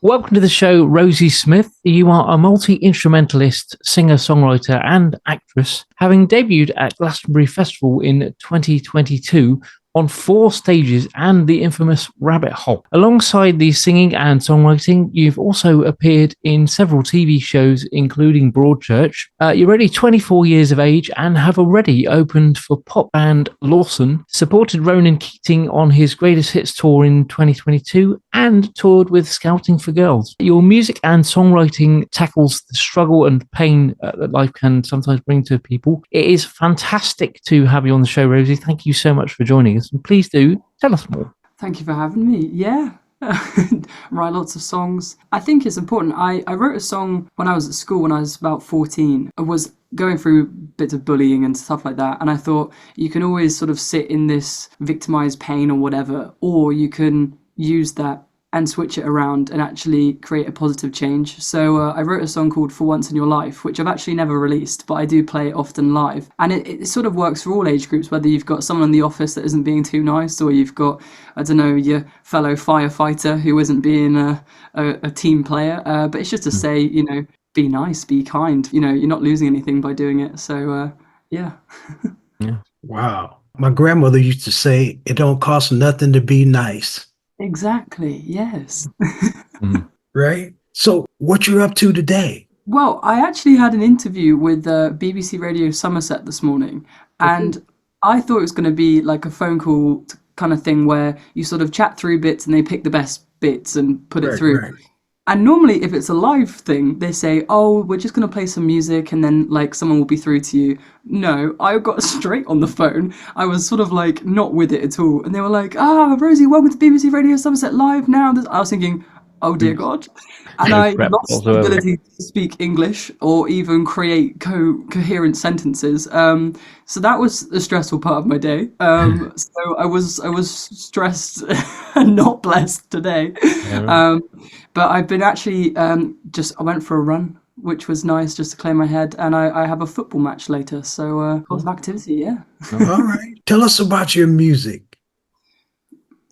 Welcome to the show, Rosie Smith. You are a multi-instrumentalist, singer, songwriter, and actress, having debuted at Glastonbury Festival in 2022 on 4 stages and the infamous Rabbit Hole. Alongside the singing and songwriting, you've also appeared in several TV shows, including Broadchurch. You're already 24 years of age and have already opened for pop band Lawson, supported Ronan Keating on his Greatest Hits tour in 2022, and toured with Scouting for Girls. Your music and songwriting tackles the struggle and pain that life can sometimes bring to people. It is fantastic to have you on the show, Rosie. Thank you so much for joining us. And please do tell us more. Thank you for having me. Yeah. Write lots of songs. I think it's important. I wrote a song when I was at school when I was about 14. I was going through bits of bullying and stuff like that, and I thought you can always sort of sit in this victimized pain or whatever, or you can use that and switch it around and actually create a positive change. So I wrote a song called For Once in Your Life, which I've actually never released, but I do play it often live. And it sort of works for all age groups, whether you've got someone in the office that isn't being too nice, or you've got, I don't know, your fellow firefighter who isn't being a team player. But it's just to say, you know, be nice, be kind. You know, you're not losing anything by doing it. So, yeah. Yeah. Wow. My grandmother used to say, it don't cost nothing to be nice. Exactly, yes. Right? So what you're up to today? Well, I actually had an interview with BBC Radio Somerset this morning, and I thought it was going to be like a phone call kind of thing where you sort of chat through bits and they pick the best bits and put it through. Right. And normally if it's a live thing, they say, oh, we're just going to play some music and then like someone will be through to you. No, I got straight on the phone. I was sort of like not with it at all. And they were like, Rosie, welcome to BBC Radio Somerset Live now. I was thinking, oh dear God. And I lost the ability to speak English or even create coherent sentences. So that was a stressful part of my day. So I was stressed and not blessed today. But I've been actually I went for a run, which was nice just to clear my head. And I have a football match later. So lots of activity, yeah. All right. Tell us about your music.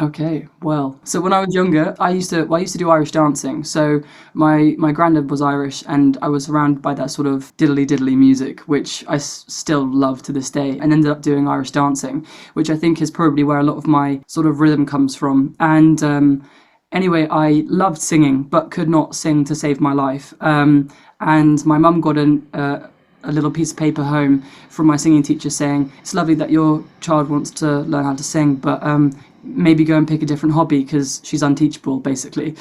Okay, well, so when I was younger, I used to do Irish dancing. So my granddad was Irish, and I was surrounded by that sort of diddly music, which I still love to this day, and ended up doing Irish dancing, which I think is probably where a lot of my sort of rhythm comes from. And anyway, I loved singing, but could not sing to save my life. And my mum got a little piece of paper home from my singing teacher saying, it's lovely that your child wants to learn how to sing, but maybe go and pick a different hobby because she's unteachable, basically,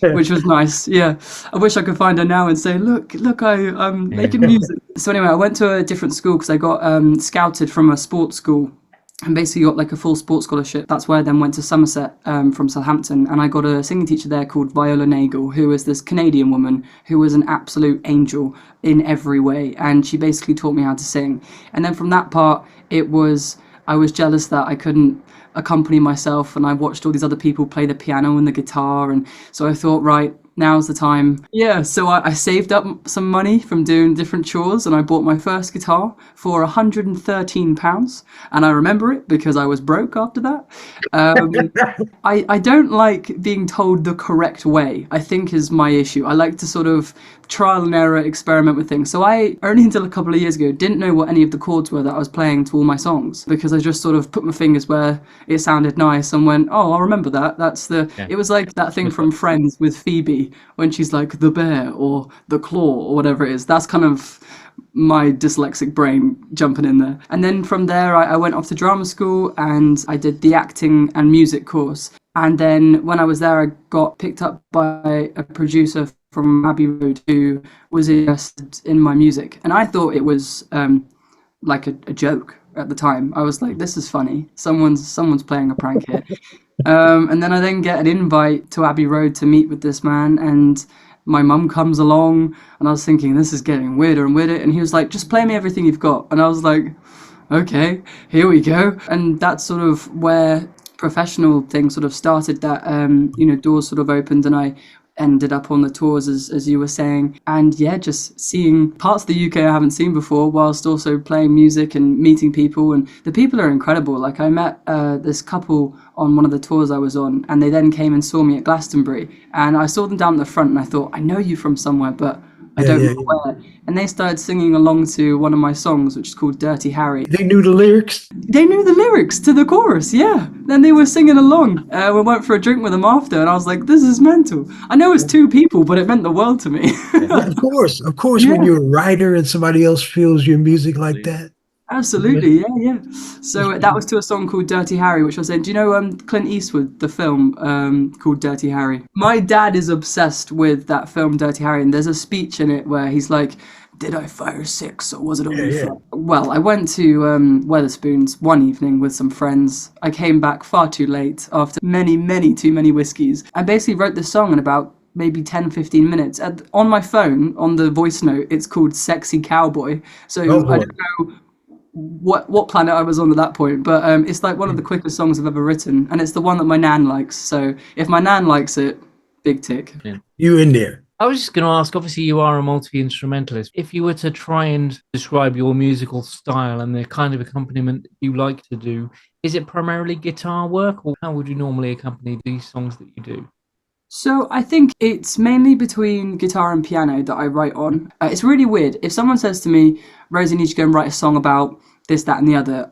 which was nice. Yeah, I wish I could find her now and say, look, I'm making music. So anyway, I went to a different school because I got scouted from a sports school and basically got like a full sports scholarship. That's where I then went to Somerset from Southampton, and I got a singing teacher there called Viola Nagel, who was this Canadian woman who was an absolute angel in every way, and she basically taught me how to sing. And then from that part, I was jealous that I couldn't accompany myself, and I watched all these other people play the piano and the guitar, and so I thought, right, now's the time. Yeah, so I saved up some money from doing different chores, and I bought my first guitar for £113, and I remember it because I was broke after that. I don't like being told the correct way, I think is my issue. I like to sort of trial and error experiment with things. So I, only until a couple of years ago, didn't know what any of the chords were that I was playing to all my songs, because I just sort of put my fingers where it sounded nice and went, oh, I'll remember that. It was like that thing from Friends with Phoebe when she's like the bear or the claw or whatever it is. That's kind of my dyslexic brain jumping in there. And then from there, I went off to drama school and I did the acting and music course. And then when I was there, I got picked up by a producer from Abbey Road who was interested in my music. And I thought it was like a joke at the time. I was like, this is funny. Someone's playing a prank here. And then I get an invite to Abbey Road to meet with this man, and my mum comes along, and I was thinking, this is getting weirder and weirder. And he was like, just play me everything you've got. And I was like, okay, here we go. And that's sort of where professional thing sort of started, that doors sort of opened, and I ended up on the tours, as you were saying. And yeah, just seeing parts of the UK I haven't seen before, whilst also playing music and meeting people. And the people are incredible. Like, I met this couple on one of the tours I was on, and they then came and saw me at Glastonbury. And I saw them down the front, and I thought, I know you from somewhere, but I don't know where. And they started singing along to one of my songs, which is called Dirty Harry. They knew the lyrics? They knew the lyrics to the chorus, yeah. Then they were singing along. We went for a drink with them after, and I was like, this is mental. I know it's two people, but it meant the world to me. Of course, yeah. When you're a writer and somebody else feels your music like that. Absolutely, yeah. So that was to a song called Dirty Harry, which I was saying, do you know Clint Eastwood, the film called Dirty Harry? My dad is obsessed with that film, Dirty Harry, and there's a speech in it where he's like, did I fire 6 or was it only 5? Well, I went to Wetherspoons one evening with some friends. I came back far too late after many too many whiskeys. I basically wrote this song in about maybe 10-15 minutes. On my phone, on the voice note, it's called Sexy Cowboy. So I don't know what planet I was on at that point, but it's like one of the quickest songs I've ever written, and it's the one that my nan likes. So if my nan likes it, big tick. You in there. I was just going to ask, obviously you are a multi-instrumentalist. If you were to try and describe your musical style and the kind of accompaniment you like to do, is it primarily guitar work, or how would you normally accompany these songs that you do? So I think it's mainly between guitar and piano that I write on. It's really weird. If someone says to me, Rosie, you need to go and write a song about this, that, and the other,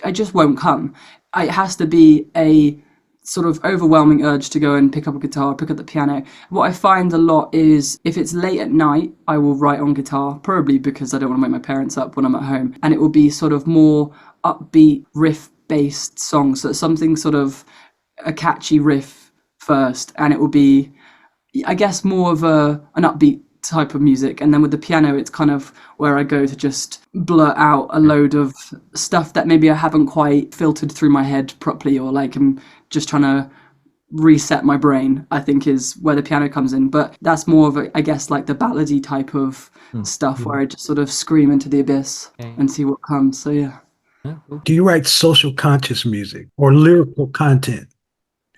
I just won't come. It has to be a sort of overwhelming urge to go and pick up a guitar, pick up the piano. What I find a lot is if it's late at night, I will write on guitar, probably because I don't want to wake my parents up when I'm at home. And it will be sort of more upbeat, riff-based songs. So something sort of a catchy riff first, and it will be, I guess, more of an upbeat type of music. And then with the piano, it's kind of where I go to just blurt out a load of stuff that maybe I haven't quite filtered through my head properly, or like I'm just trying to reset my brain, I think is where the piano comes in. But that's more of I guess, like the ballady type of stuff where I just sort of scream into the abyss and see what comes. So yeah. Do you write social conscious music or lyrical content?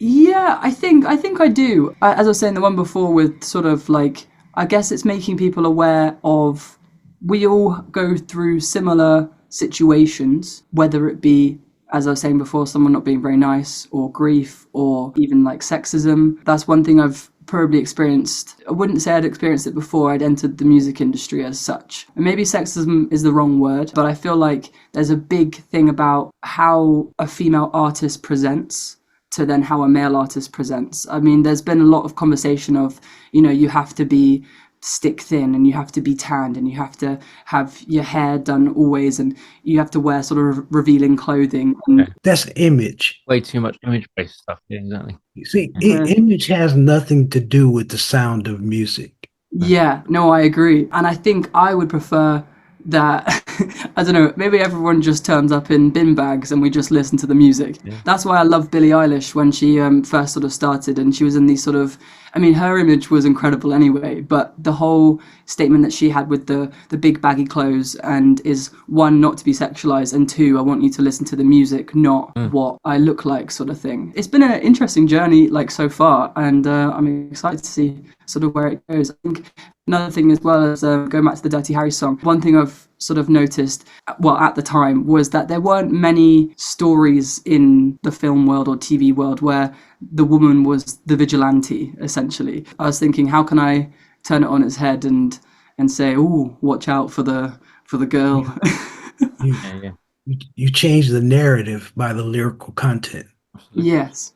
Yeah, I think I do. As I was saying, the one before with sort of like, I guess it's making people aware of, we all go through similar situations, whether it be, as I was saying before, someone not being very nice, or grief, or even like sexism. That's one thing I've probably experienced. I wouldn't say I'd experienced it before I'd entered the music industry as such. And maybe sexism is the wrong word, but I feel like there's a big thing about how a female artist presents to then how a male artist presents. I mean, there's been a lot of conversation of, you have to be stick thin, and you have to be tanned, and you have to have your hair done always, and you have to wear sort of revealing clothing. That's image. Way too much image-based stuff. Yeah, exactly. You see, image has nothing to do with the sound of music. Yeah, no, I agree. And I think I would prefer that, I don't know, maybe everyone just turns up in bin bags and we just listen to the music. Yeah. That's why I love Billie Eilish when she first sort of started, and she was in these sort of, I mean, her image was incredible anyway, but the whole statement that she had with the big baggy clothes, and is, one, not to be sexualized, and two, I want you to listen to the music, not what I look like, sort of thing. It's been an interesting journey like so far, and I'm excited to see sort of where it goes. I think another thing as well as going back to the Dirty Harry song, one thing I've sort of noticed, well, at the time, was that there weren't many stories in the film world or TV world where the woman was the vigilante, essentially. I was thinking, how can I turn it on its head and say, "Ooh, watch out for the girl." You change the narrative by the lyrical content. Yes.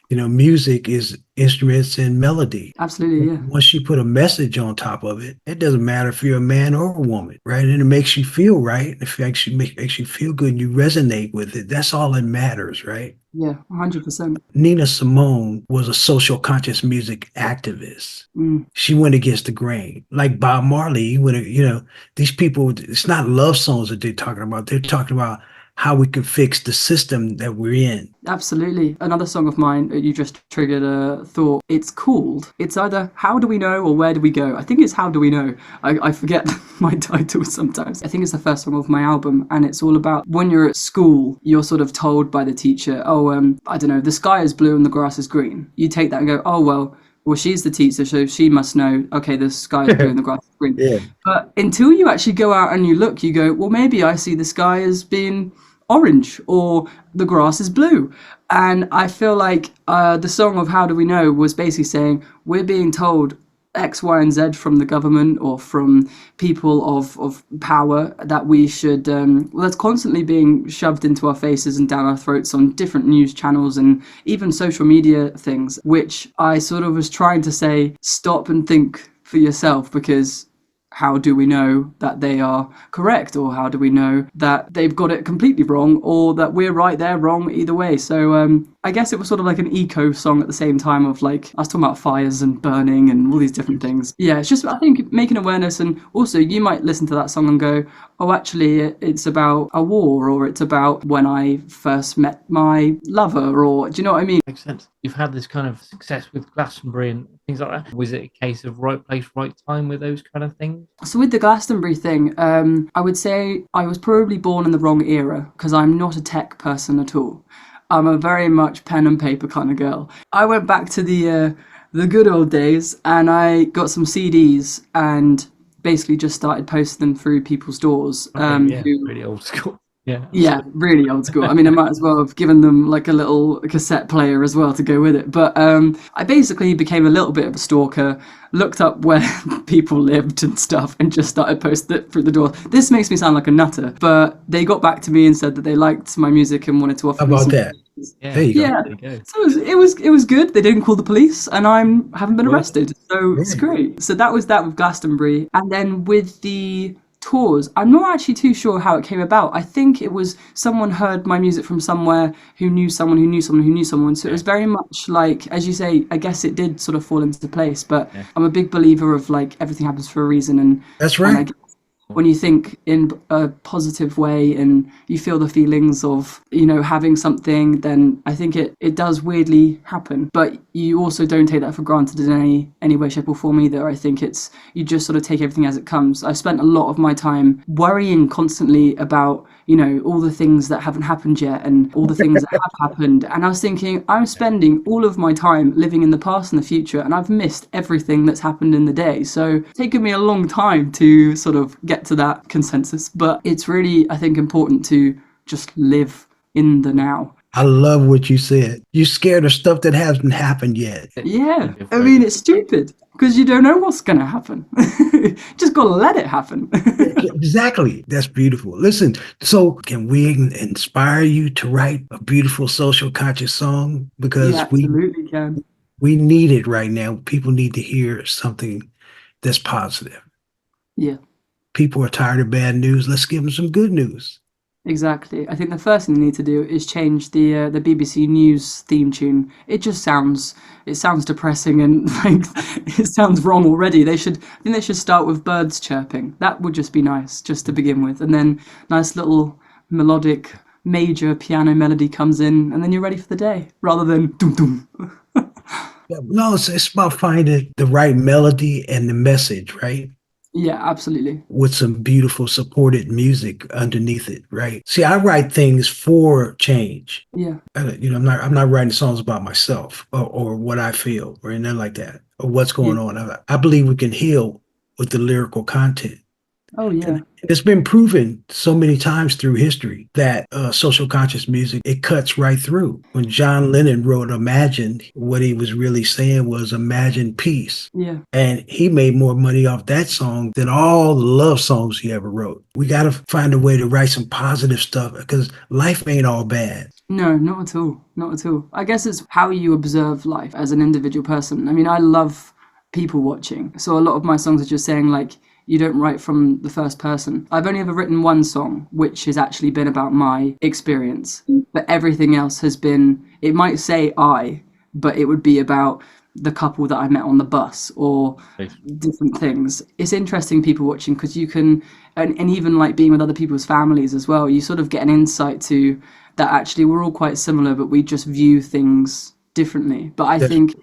Music is instruments and melody. Absolutely, yeah. Once you put a message on top of it, it doesn't matter if you're a man or a woman, right? And it makes you feel right. If it actually makes you feel good and you resonate with it, that's all that matters, right? Yeah, 100%. Nina Simone was a social conscious music activist. She went against the grain. Like Bob Marley, these people, it's not love songs that they're talking about. They're talking about how we can fix the system that we're in. Absolutely. Another song of mine, you just triggered a thought. It's either How Do We Know or Where Do We Go? I think it's How Do We Know. I forget my title sometimes. I think it's the first song of my album, and it's all about when you're at school, you're sort of told by the teacher, I don't know, the sky is blue and the grass is green. You take that and go, oh, well, well, she's the teacher, so she must know, okay, the sky is blue and the grass is green. Yeah. But until you actually go out and you look, you go, well, maybe I see the sky as being orange or the grass is blue. And I feel like the song of How Do We Know was basically saying, we're being told X, Y, and Z from the government or from people of power that we should, that's constantly being shoved into our faces and down our throats on different news channels and even social media things, which I sort of was trying to say, stop and think for yourself, because how do we know that they are correct, or how do we know that they've got it completely wrong, or that we're right, they're wrong, either way? So I guess it was sort of like an eco song at the same time of like, I was talking about fires and burning and all these different things. Yeah, it's just, I think, making awareness. And also you might listen to that song and go, oh, actually it's about a war, or it's about when I first met my lover, or do you know what I mean? Makes sense. You've had this kind of success with Glastonbury and things like that. Was it a case of right place, right time with those kind of things? So with the Glastonbury thing, I would say I was probably born in the wrong era, because I'm not a tech person at all. I'm a very much pen and paper kind of girl. I went back to the good old days, and I got some CDs and basically just started posting them through people's doors. Okay, really old school. Yeah, really old school. I mean, I might as well have given them like a little cassette player as well to go with it. But I basically became a little bit of a stalker, looked up where people lived and stuff, and just started posting it through the door. This makes me sound like a nutter, but they got back to me and said that they liked my music and wanted to offer How me about some. that? Yeah. There you go. Yeah, There you go. so it was good. They didn't call the police, and I haven't been arrested, so it's great. So that was that with Glastonbury, and then with the tours, I'm not actually too sure how it came about. I think it was someone heard my music from somewhere who knew someone who knew someone who knew someone. So it was very much like, as you say, I guess it did sort of fall into place. But I'm a big believer of like everything happens for a reason, and That's right. and I guess when you think in a positive way and you feel the feelings of, you know, having something, then I think it does weirdly happen. But you also don't take that for granted in any way, shape or form either. I think it's, you just sort of take everything as it comes. I spent a lot of my time worrying constantly about, you know, all the things that haven't happened yet and all the things that have happened. And I was thinking, I'm spending all of my time living in the past and the future, and I've missed everything that's happened in the day. So it's taken me a long time to sort of get to that consensus. But it's really, I think, important to just live in the now. I love what you said. You're scared of stuff that hasn't happened yet. Yeah, I mean, it's stupid because you don't know what's going to happen. Just got to let it happen. Exactly. That's beautiful. Listen, so can we inspire you to write a beautiful social conscious song? Because You absolutely can. we need it right now. People need to hear something that's positive. Yeah. People are tired of bad news. Let's give them some good news. Exactly. I think the first thing they need to do is change the BBC News theme tune. It sounds depressing and like it sounds wrong already. I think they should start with birds chirping. That would just be nice, just to begin with, and then nice little melodic major piano melody comes in, and then you're ready for the day, rather than dum dum. No, it's about finding the right melody and the message, right? Yeah, absolutely. With some beautiful supported music underneath it, right? See, I write things for change. Yeah. You know, I'm not writing songs about myself or what I feel or anything like that or what's going on. I believe we can heal with the lyrical content. Oh yeah. And it's been proven so many times through history that social conscious music, it cuts right through. When John Lennon wrote Imagine, what he was really saying was imagine peace. Yeah. And he made more money off that song than all the love songs he ever wrote. We got to find a way to write some positive stuff because life ain't all bad. No, not at all. Not at all. I guess it's how you observe life as an individual person. I mean, I love people watching. So a lot of my songs are just saying like, you don't write from the first person. I've only ever written one song, which has actually been about my experience. But everything else has been, it might say I, but it would be about the couple that I met on the bus or different things. It's interesting people watching because you can, and even like being with other people's families as well, you sort of get an insight to that actually we're all quite similar, but we just view things differently. But I think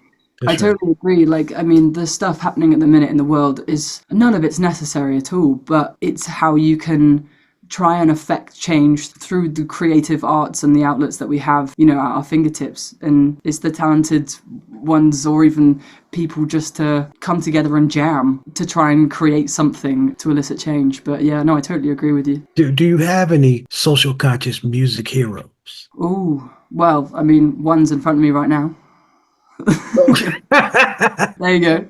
I totally agree. Like, I mean, the stuff happening at the minute in the world is none of it's necessary at all, but it's how you can try and affect change through the creative arts and the outlets that we have, you know, at our fingertips. And it's the talented ones or even people just to come together and jam to try and create something to elicit change. But yeah, no, I totally agree with you. Do you have any social conscious music heroes? Oh, well, I mean, one's in front of me right now. There you go.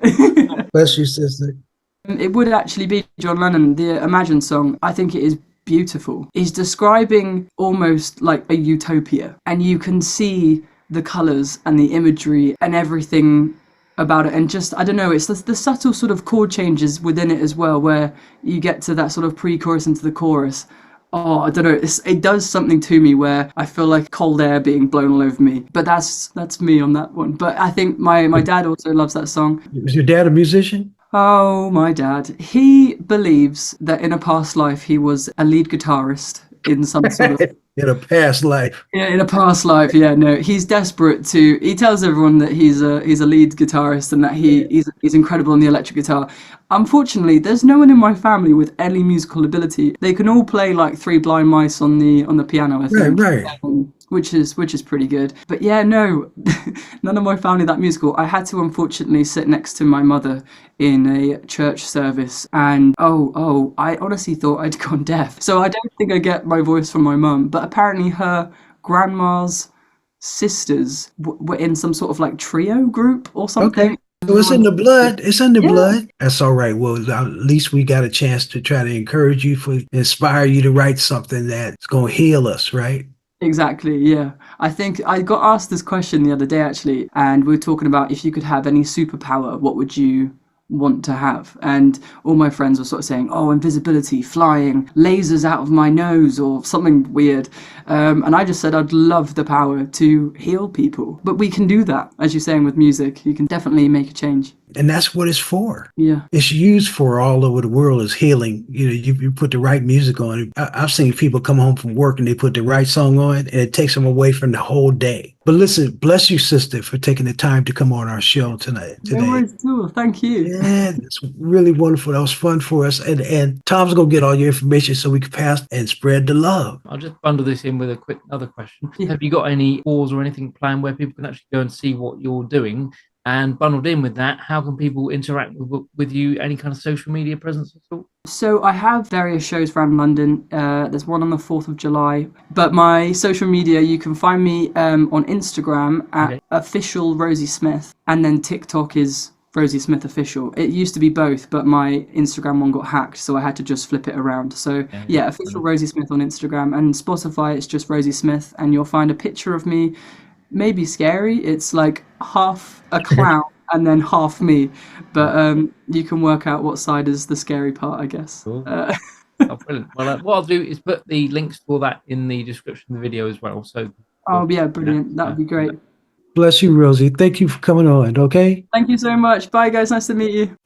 Bless you, sister. It would actually be John Lennon. The Imagine song, I think it is beautiful. He's describing almost like a utopia, and you can see the colours and the imagery and everything about it, and just, I don't know, it's the subtle sort of chord changes within it as well, where you get to that sort of pre-chorus into the chorus. Oh, I don't know, it does something to me where I feel like cold air being blown all over me. But that's me on that one. But I think my dad also loves that song. Is your dad a musician? Oh, my dad. He believes that in a past life he was a lead guitarist in some sort of... In a past life. Yeah, in a past life, yeah, no. He's desperate to... He tells everyone that he's a lead guitarist and that he's incredible on the electric guitar. Unfortunately, there's no one in my family with any musical ability. They can all play like Three Blind Mice on the piano, I think. Right. Which is pretty good. But yeah, no, none of my family that musical. I had to unfortunately sit next to my mother in a church service, and I honestly thought I'd gone deaf. So I don't think I get my voice from my mum, but apparently her grandma's sisters were in some sort of like trio group or something. Okay. So it's in the blood. It's in the blood. That's all right. Well, at least we got a chance to try to encourage you, inspire you to write something that's going to heal us, right? Exactly, yeah. I think I got asked this question the other day, actually, and we were talking about if you could have any superpower, what would you want to have? And all my friends were sort of saying, oh, invisibility, flying, lasers out of my nose, or something weird. And I just said I'd love the power to heal people. But we can do that, as you're saying, with music. You can definitely make a change. And that's what it's for. Yeah. It's used for all over the world as healing. You know, you put the right music on. I've seen people come home from work and they put the right song on and it takes them away from the whole day. But listen, bless you, sister, for taking the time to come on our show today. No worries at all. Thank you. Yeah, it's really wonderful. That was fun for us. And Tom's going to get all your information so we can pass and spread the love. I'll just bundle this in with a quick other question. Yeah. Have you got any tours or anything planned where people can actually go and see what you're doing? And bundled in with that, how can people interact with you? Any kind of social media presence at all? So I have various shows around London. There's one on the 4th of July. But my social media, you can find me on Instagram at official Rosie Smith. And then TikTok is Rosie Smith Official. It used to be both, but my Instagram one got hacked, so I had to just flip it around. So yeah, official Rosie Smith on Instagram. And Spotify, it's just Rosie Smith. And you'll find a picture of me. Maybe scary. It's like half a clown and then half me, but you can work out what side is the scary part, I guess. Cool. Oh, brilliant. Well, what I'll do is put the links to all that in the description of the video as well. So oh yeah, brilliant. That would be great. Bless you, Rosie. Thank you for coming on. Okay. Thank you so much. Bye, guys. Nice to meet you.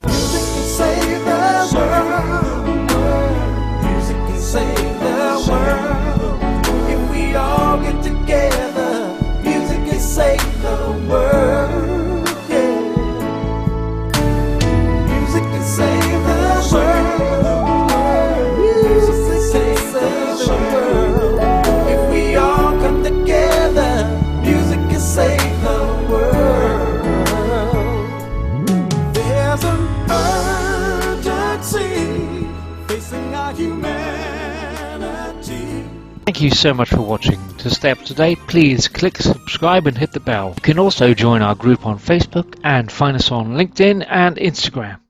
Thank you so much for watching. To stay up to date, please click subscribe and hit the bell. You can also join our group on Facebook and find us on LinkedIn and Instagram.